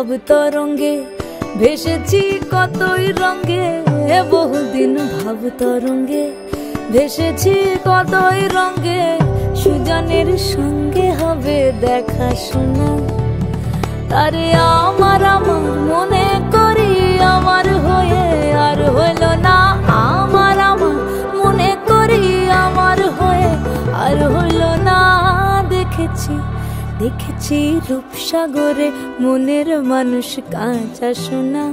ভাব তরঙ্গে, ভেসেছি কতই রঙ্গে, বহুদিন ভাব তরঙ্গে ভেসেছি কতই রঙ্গে। সুজনের সঙ্গে হবে দেখা শোনা, তারে আমার আমার মনে করি আমার হয়ে আর হইল না। আমার আমার মনে করি আমার হয়ে আর হইল না। দেখেছি দেখেছি রূপসাগরে মনের মানুষ কাঁচা সোনা,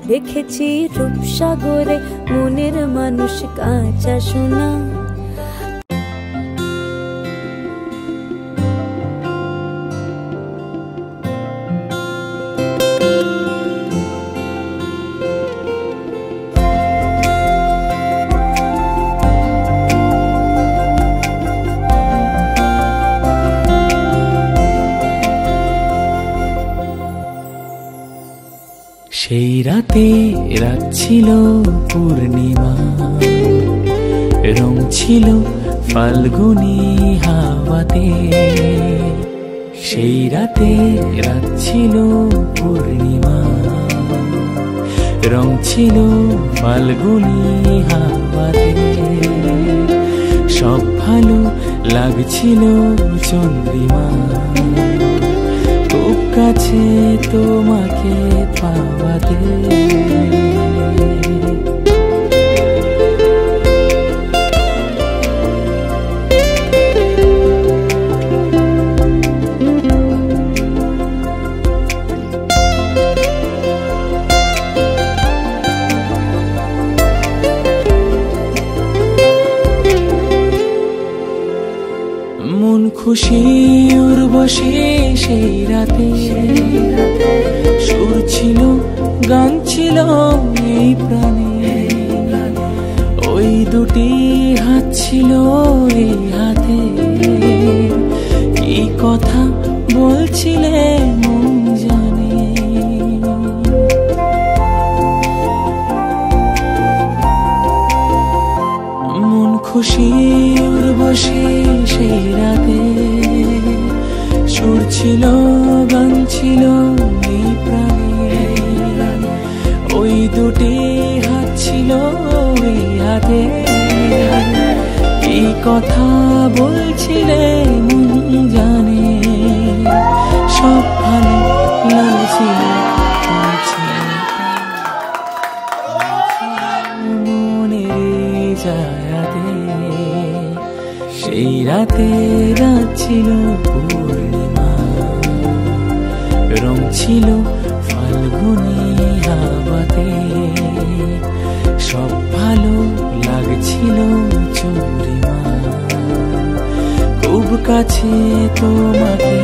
দেখেছি রূপসাগরে মনের মানুষ কাঁচা সোনা। সেই রাতে রাত ছিল পূর্ণিমা, রং ছিল ফাল্গুনী হাওয়াতে। সেই রাতে রাত ছিল পূর্ণিমা, রং ছিল ফাল্গুনী হাওয়াতে। সব ভালো লাগছিল চন্দ্রিমা, খুব কাছে তোমাকে পাওয়াতে। মন খুশি উর্বশী সেই রাতে, সুর ছিল গান ছিল এই প্রাণে। ওই দুটি হাত ছিল এই হাতে, কি কথা বলছিলে মন জানে। মন খুশি উর্বশী সেই রাতে, সুর ছিল গান ছিল এই প্রাণে। ওই দুটি হাত ছিল এই হাতে, কি কথা বলছিলে মন জানে। সব ভালো লাগছিল মনের জায়গাতে। সেই রাতে রাত ছিল পূর্ণিমা, রং ছিল ফাল্গুনী হাওয়াতে। সব ভালো লাগছিল চন্দ্রিমা, খুব কাছে তোমাকে